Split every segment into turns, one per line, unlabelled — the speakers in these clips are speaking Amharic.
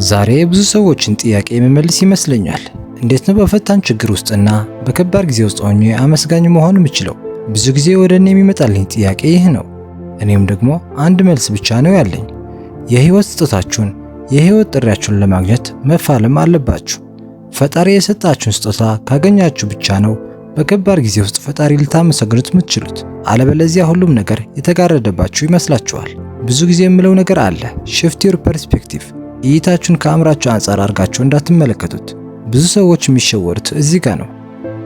ዛሬ ብዙ ሰዎችን ጥያቄ የሚመልስ ይመስለኛል። እንዴት ነው በፈታኝ ችግር ውስጥና በከባድ ጊዜ ውስጥ ሆኜ አመስጋኝ መሆን የምችለው? ብዙ ጊዜ ወደ እኔ የሚመጣልኝ ጥያቄ ይህ ነው። እኔም ደግሞ አንድ መልስ ብቻ ነው ያለኝ። የህይወት ስጦታችሁን፣ የህይወት ጥሪያችሁን ለማግኘት መፋለም አለባችሁ። ፈጣሪ የሰጣችሁን ስጦታ ካገኛችሁ ብቻ ነው በከባድ ጊዜ ውስጥ ፈጣሪ ልታመሰግኑት የምትችሉት። አለበለዚያ ሁሉም ነገር የተጋረደባችሁ ይመስላችኋል። ብዙ ጊዜ የምለው ነገር አለ፣ shift your perspective። እይታችሁን ከአእምራችሁ አንጻር አድርጋችሁ እንዳትመለከቱት። ብዙ ሰዎች የሚሸወሩት እዚህ ጋር ነው።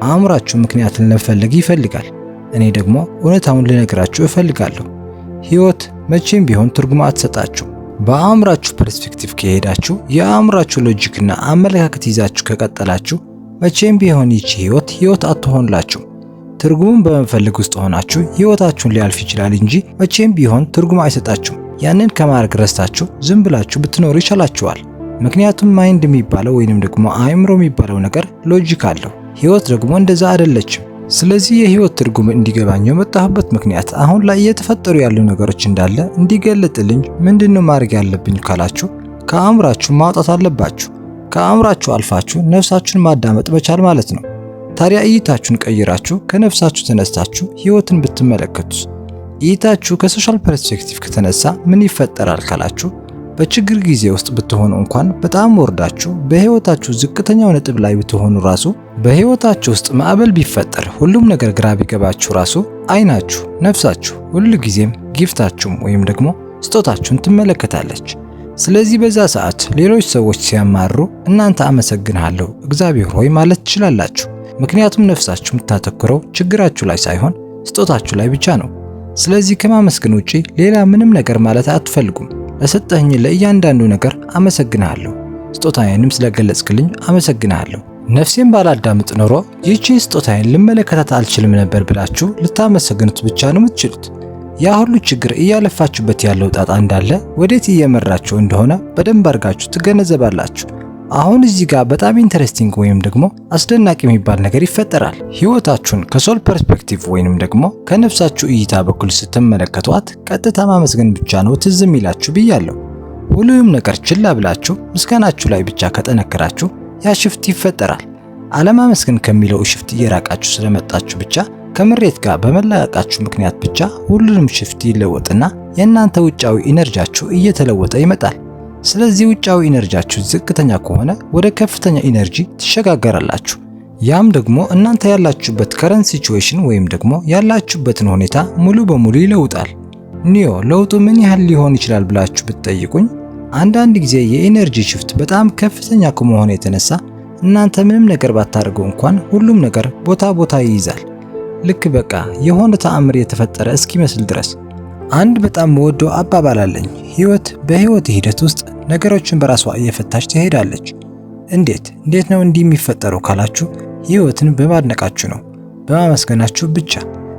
አእምራችሁ ምክንያትን ለመፈለግ ይፈልጋል። እኔ ደግሞ እውነታውን ልነግራችሁ እፈልጋለሁ። ህይወት መቼም ቢሆን ትርጉም አትሰጣችሁ። በአእምራችሁ ፐርስፔክቲቭ ከሄዳችሁ፣ የአእምራችሁ ሎጂክና አመለካከት ይዛችሁ ከቀጠላችሁ መቼም ቢሆን ይቺ ህይወት አትሆንላችሁ። ትርጉሙን በመፈለግ ውስጥ ሆናችሁ ህይወታችሁን ሊያልፍ ይችላል እንጂ መቼም ቢሆን ትርጉም አይሰጣችሁም። ያንን ከማድረግ ረስታችሁ ዝም ብላችሁ ብትኖሩ ይሻላችኋል። ምክንያቱም ማይንድ የሚባለው ወይንም ደግሞ አእምሮ የሚባለው ነገር ሎጂክ አለው። ህይወት ደግሞ እንደዛ አይደለችም። ስለዚህ የህይወት ትርጉም እንዲገባኝ የመጣሁበት ምክንያት አሁን ላይ እየተፈጠሩ ያሉ ነገሮች እንዳለ እንዲገለጥልኝ ምንድነው ማድረግ ያለብኝ ካላችሁ፣ ከአእምራችሁ ማውጣት አለባችሁ። ከአእምራችሁ አልፋችሁ ነፍሳችሁን ማዳመጥ መቻል ማለት ነው። ታዲያ እይታችሁን ቀይራችሁ ከነፍሳችሁ ተነስታችሁ ህይወትን ብትመለከቱ፣ እይታችሁ ከሶሻል ፐርስፔክቲቭ ከተነሳ ምን ይፈጠራል ካላችሁ፣ በችግር ጊዜ ውስጥ ብትሆኑ እንኳን በጣም ወርዳችሁ በህይወታችሁ ዝቅተኛው ነጥብ ላይ ብትሆኑ ራሱ፣ በህይወታችሁ ውስጥ ማዕበል ቢፈጠር፣ ሁሉም ነገር ግራ ቢገባችሁ ራሱ አይናችሁ ነፍሳችሁ ሁሉ ጊዜም ጊፍታችሁም ወይም ደግሞ ስጦታችሁን ትመለከታለች። ስለዚህ በዛ ሰዓት ሌሎች ሰዎች ሲያማሩ እናንተ አመሰግናለሁ እግዚአብሔር ሆይ ማለት ትችላላችሁ። ምክንያቱም ነፍሳችሁ የምታተኩረው ችግራችሁ ላይ ሳይሆን ስጦታችሁ ላይ ብቻ ነው። ስለዚህ ከማመስገን ውጪ ሌላ ምንም ነገር ማለት አትፈልጉም። ለሰጠኝ ለእያንዳንዱ ነገር አመሰግናለሁ፣ ስጦታዬንም ስለገለጽክልኝ አመሰግናለሁ። ነፍሴን ባላዳምጥ ኖሮ ይህቺን ስጦታዬን ልመለከታት አልችልም ነበር ብላችሁ ልታመሰግኑት ብቻ ነው የምትችሉት። ያ ሁሉ ችግር እያለፋችሁበት ያለው ጣጣ እንዳለ ወዴት እየመራችሁ እንደሆነ በደንብ አድርጋችሁ ትገነዘባላችሁ። አሁን እዚህ ጋር በጣም ኢንተረስቲንግ ወይም ደግሞ አስደናቂ የሚባል ነገር ይፈጠራል። ህይወታችሁን ከሶል ፐርስፔክቲቭ ወይንም ደግሞ ከነፍሳችሁ እይታ በኩል ስትመለከቷት ቀጥታ ማመስገን ብቻ ነው ትዝ የሚላችሁ ብያለሁ። ሁሉም ነገር ችላ ብላችሁ ምስጋናችሁ ላይ ብቻ ከጠነከራችሁ ያ ሽፍት ይፈጠራል። አለማመስገን ከሚለው ሽፍት እየራቃችሁ ስለመጣችሁ ብቻ ከምሬት ጋር በመላቀቃችሁ ምክንያት ብቻ ሁሉንም ሽፍት ይለወጥና የእናንተ ውጫዊ ኢነርጂያችሁ እየተለወጠ ይመጣል። ስለዚህ ውጫዊ ኢነርጂያችሁ ዝቅተኛ ከሆነ ወደ ከፍተኛ ኢነርጂ ትሸጋገራላችሁ። ያም ደግሞ እናንተ ያላችሁበት ከረንት ሲቹዌሽን ወይም ደግሞ ያላችሁበትን ሁኔታ ሙሉ በሙሉ ይለውጣል። ለውጡ ምን ያህል ሊሆን ይችላል ብላችሁ ብትጠይቁኝ፣ አንዳንድ ጊዜ የኢነርጂ ሽፍት በጣም ከፍተኛ ከመሆኑ የተነሳ እናንተ ምንም ነገር ባታደርጉ እንኳን ሁሉም ነገር ቦታ ይይዛል። ልክ በቃ የሆነ ተአምር የተፈጠረ እስኪመስል ድረስ። አንድ በጣም ወዶ አባባል አለኝ፣ ህይወት በህይወት ሂደት ውስጥ ነገሮችን በራሷ እየፈታች ትሄዳለች። እንዴት ነው እንዲህ የሚፈጠረው ካላችሁ፣ ህይወትን በማድነቃችሁ ነው፣ በማመስገናችሁ ብቻ።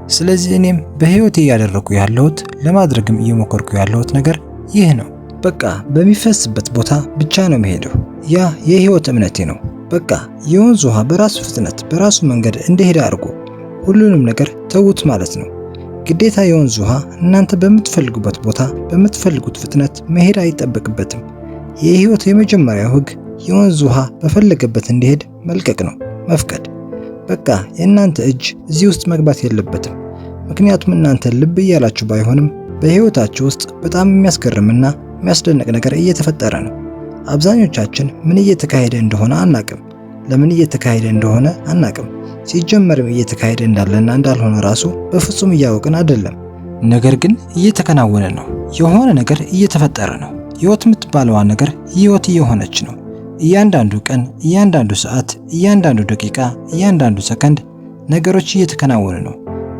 ስለዚህ እኔም በህይወቴ እያደረኩ ያለሁት ለማድረግም እየሞከርኩ ያለሁት ነገር ይህ ነው። በቃ በሚፈስበት ቦታ ብቻ ነው መሄደው። ያ የህይወት እምነቴ ነው። በቃ የወንዝ ውሃ በራሱ ፍጥነት በራሱ መንገድ እንደሄደ አድርጎ ሁሉንም ነገር ተውት ማለት ነው። ግዴታ የወንዝ ውሃ እናንተ በምትፈልጉበት ቦታ በምትፈልጉት ፍጥነት መሄድ አይጠበቅበትም። የህይወት የመጀመሪያው ህግ የወንዝ ውሃ በፈለገበት እንዲሄድ መልቀቅ ነው፣ መፍቀድ። በቃ የእናንተ እጅ እዚህ ውስጥ መግባት የለበትም። ምክንያቱም እናንተ ልብ እያላችሁ ባይሆንም በህይወታችሁ ውስጥ በጣም የሚያስገርምና የሚያስደንቅ ነገር እየተፈጠረ ነው። አብዛኞቻችን ምን እየተካሄደ እንደሆነ አናቅም። ለምን እየተካሄደ እንደሆነ አናቅም። ሲጀመርም እየተካሄደ እንዳለና እንዳልሆነ ራሱ በፍጹም እያወቅን አይደለም። ነገር ግን እየተከናወነ ነው። የሆነ ነገር እየተፈጠረ ነው። ህይወት የምትባለዋ ነገር ህይወት እየሆነች ነው። እያንዳንዱ ቀን፣ እያንዳንዱ ሰዓት፣ እያንዳንዱ ደቂቃ፣ እያንዳንዱ ሰከንድ ነገሮች እየተከናወኑ ነው።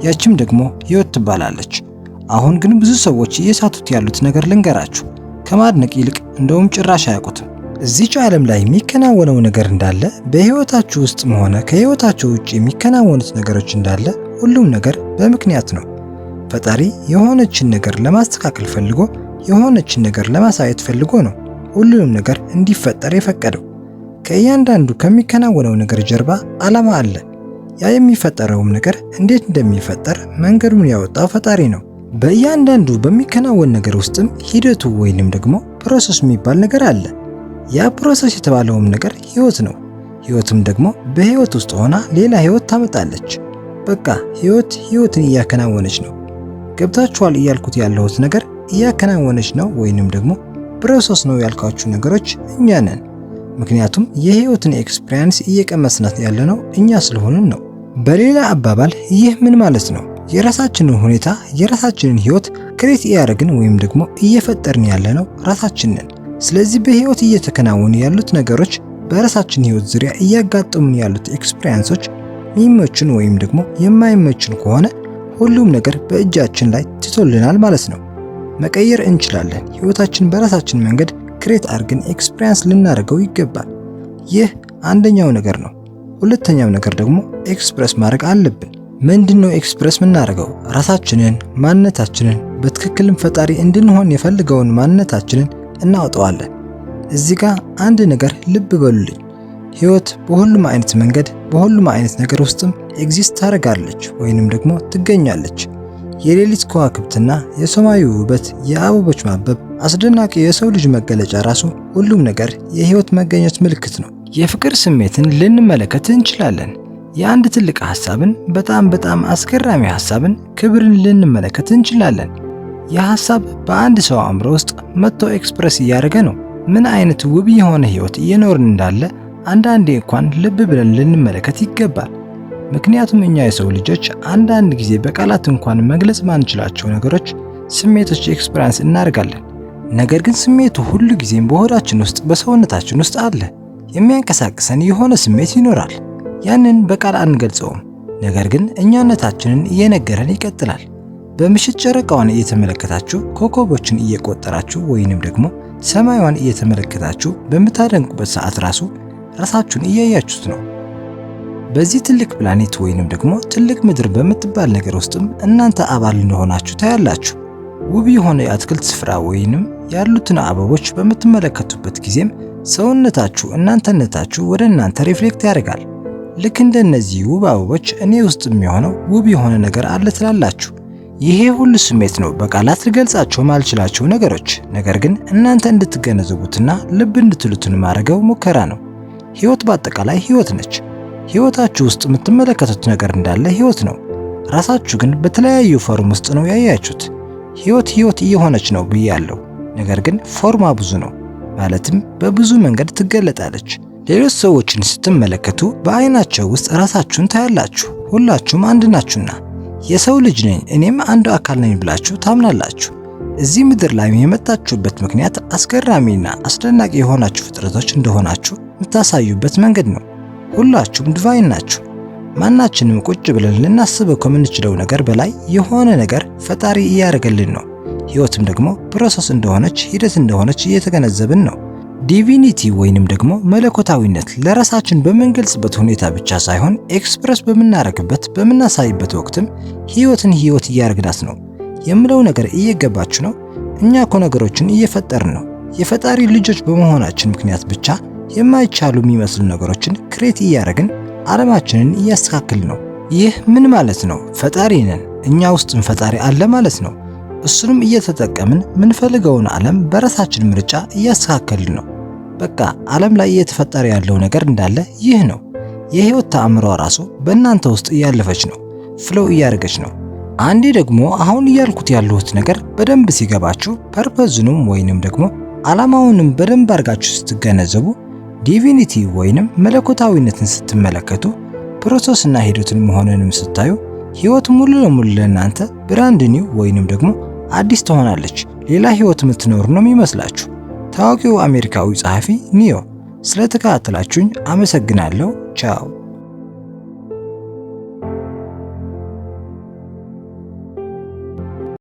ያችም ደግሞ ህይወት ትባላለች። አሁን ግን ብዙ ሰዎች እየሳቱት ያሉት ነገር ልንገራችሁ። ከማድነቅ ይልቅ እንደውም ጭራሽ አያውቁትም። እዚች ዓለም ላይ የሚከናወነው ነገር እንዳለ፣ በህይወታችሁ ውስጥም ሆነ ከህይወታችሁ ውጭ የሚከናወኑት ነገሮች እንዳለ ሁሉም ነገር በምክንያት ነው። ፈጣሪ የሆነችን ነገር ለማስተካከል ፈልጎ፣ የሆነችን ነገር ለማሳየት ፈልጎ ነው ሁሉንም ነገር እንዲፈጠር የፈቀደው። ከእያንዳንዱ ከሚከናወነው ነገር ጀርባ ዓላማ አለ። ያ የሚፈጠረውም ነገር እንዴት እንደሚፈጠር መንገዱን ያወጣው ፈጣሪ ነው። በእያንዳንዱ በሚከናወን ነገር ውስጥም ሂደቱ ወይንም ደግሞ ፕሮሰስ የሚባል ነገር አለ። ያ ፕሮሰስ የተባለውም ነገር ህይወት ነው። ህይወትም ደግሞ በህይወት ውስጥ ሆና ሌላ ህይወት ታመጣለች። በቃ ህይወትን እያከናወነች ነው። ገብታችኋል? እያልኩት ያለሁት ነገር እያከናወነች ነው ወይንም ደግሞ ፕሮሰስ ነው ያልኳችሁ ነገሮች እኛ ነን። ምክንያቱም የህይወትን ኤክስፒሪየንስ እየቀመስናት ያለነው እኛ ስለሆንን ነው። በሌላ አባባል ይህ ምን ማለት ነው? የራሳችንን ሁኔታ የራሳችንን ህይወት ክሬት እያደረግን ወይም ደግሞ እየፈጠርን ያለነው ራሳችንን። ስለዚህ በህይወት እየተከናወኑ ያሉት ነገሮች በራሳችን ህይወት ዙሪያ እያጋጠሙን ያሉት ኤክስፒሪየንሶች የሚመቹን ወይም ደግሞ የማይመቹን ከሆነ ሁሉም ነገር በእጃችን ላይ ትቶልናል ማለት ነው። መቀየር እንችላለን። ህይወታችን በራሳችን መንገድ ክሬት አድርገን ኤክስፒሪየንስ ልናደርገው ይገባል። ይህ አንደኛው ነገር ነው። ሁለተኛው ነገር ደግሞ ኤክስፕረስ ማድረግ አለብን። ምንድነው ኤክስፕረስ የምናደርገው? ራሳችንን፣ ማንነታችንን፣ በትክክልም ፈጣሪ እንድንሆን የፈልገውን ማንነታችንን እናወጣዋለን። እዚህ ጋር አንድ ነገር ልብ በሉልኝ። ህይወት በሁሉም አይነት መንገድ በሁሉም አይነት ነገር ውስጥም ኤግዚስት ታደርጋለች ወይንም ደግሞ ትገኛለች። የሌሊት ከዋክብትና የሰማዩ ውበት፣ የአበቦች ማበብ፣ አስደናቂ የሰው ልጅ መገለጫ ራሱ ሁሉም ነገር የህይወት መገኘት ምልክት ነው። የፍቅር ስሜትን ልንመለከት እንችላለን። የአንድ ትልቅ ሐሳብን፣ በጣም አስገራሚ ሐሳብን፣ ክብርን ልንመለከት እንችላለን። የሐሳብ በአንድ ሰው አእምሮ ውስጥ መጥቶ ኤክስፕረስ እያደረገ ነው። ምን አይነት ውብ የሆነ ህይወት እየኖርን እንዳለ አንዳንዴ እንኳን ልብ ብለን ልንመለከት ይገባል። ምክንያቱም እኛ የሰው ልጆች አንዳንድ ጊዜ በቃላት እንኳን መግለጽ ማንችላቸው ነገሮች፣ ስሜቶች ኤክስፒሪየንስ እናደርጋለን። ነገር ግን ስሜቱ ሁሉ ጊዜም በሆዳችን ውስጥ በሰውነታችን ውስጥ አለ። የሚያንቀሳቅሰን የሆነ ስሜት ይኖራል። ያንን በቃል አንገልጸውም፣ ነገር ግን እኛነታችንን እየነገረን ይቀጥላል። በምሽት ጨረቃዋን እየተመለከታችሁ ኮከቦችን እየቆጠራችሁ ወይንም ደግሞ ሰማያዋን እየተመለከታችሁ በምታደንቁበት ሰዓት ራሳችሁን እያያችሁት ነው። በዚህ ትልቅ ፕላኔት ወይንም ደግሞ ትልቅ ምድር በምትባል ነገር ውስጥም እናንተ አባል እንደሆናችሁ ታያላችሁ። ውብ የሆነ የአትክልት ስፍራ ወይንም ያሉትን አበቦች በምትመለከቱበት ጊዜም ሰውነታችሁ እናንተነታችሁ ወደ እናንተ ሪፍሌክት ያደርጋል። ልክ እንደነዚህ ውብ አበቦች እኔ ውስጥ የሚሆነው ውብ የሆነ ነገር አለ ትላላችሁ። ይሄ ሁሉ ስሜት ነው በቃላት ልገልጻቸው ማልችላቸው ነገሮች፣ ነገር ግን እናንተ እንድትገነዘቡትና ልብ እንድትሉትን ማድረገው ሙከራ ነው። ህይወት በአጠቃላይ ህይወት ነች። ህይወታችሁ ውስጥ የምትመለከቱት ነገር እንዳለ ህይወት ነው። ራሳችሁ ግን በተለያዩ ፎርም ውስጥ ነው ያያችሁት። ህይወት እየሆነች ነው ብያለሁ፣ ነገር ግን ፎርማ ብዙ ነው። ማለትም በብዙ መንገድ ትገለጣለች። ሌሎች ሰዎችን ስትመለከቱ በአይናቸው ውስጥ ራሳችሁን ታያላችሁ። ሁላችሁም አንድ ናችሁና የሰው ልጅ ነኝ እኔም አንዱ አካል ነኝ ብላችሁ ታምናላችሁ። እዚህ ምድር ላይ የመጣችሁበት ምክንያት አስገራሚና አስደናቂ የሆናችሁ ፍጥረቶች እንደሆናችሁ የምታሳዩበት መንገድ ነው። ሁላችሁም ዲቫይን ናችሁ። ማናችንም ቁጭ ብለን ልናስበው ከምንችለው ነገር በላይ የሆነ ነገር ፈጣሪ እያደረገልን ነው። ህይወትም ደግሞ ፕሮሰስ እንደሆነች ሂደት እንደሆነች እየተገነዘብን ነው። ዲቪኒቲ ወይንም ደግሞ መለኮታዊነት ለራሳችን በምንገልጽበት ሁኔታ ብቻ ሳይሆን ኤክስፕረስ በምናረግበት በምናሳይበት ወቅትም ህይወትን ህይወት እያደረግናት ነው የምለው ነገር እየገባችሁ ነው። እኛ እኮ ነገሮችን እየፈጠርን ነው። የፈጣሪ ልጆች በመሆናችን ምክንያት ብቻ የማይቻሉ የሚመስሉ ነገሮችን ክሬት እያደረግን ዓለማችንን እያስተካከልን ነው። ይህ ምን ማለት ነው? ፈጣሪ ነን፣ እኛ ውስጥም ፈጣሪ አለ ማለት ነው። እሱንም እየተጠቀምን ምንፈልገውን ዓለም በራሳችን ምርጫ እያስተካከልን ነው። በቃ ዓለም ላይ እየተፈጠረ ያለው ነገር እንዳለ ይህ ነው። የህይወት ተአምሯ ራሱ በእናንተ ውስጥ እያለፈች ነው፣ ፍሎው እያደረገች ነው። አንዴ ደግሞ አሁን እያልኩት ያለሁት ነገር በደንብ ሲገባችሁ ፐርፐዝኑም ወይንም ደግሞ ዓላማውንም በደንብ አድርጋችሁ ስትገነዘቡ ዲቪኒቲ ወይንም መለኮታዊነትን ስትመለከቱ ፕሮሰስና ሂደትን መሆኑንም ስታዩ ህይወት ሙሉ ለሙሉ ለእናንተ ብራንድ ኒው ወይንም ደግሞ አዲስ ትሆናለች። ሌላ ህይወት የምትኖር ነው የሚመስላችሁ። ታዋቂው አሜሪካዊ ጸሐፊ ኒዮ። ስለተከታተላችሁኝ አመሰግናለሁ። ቻው።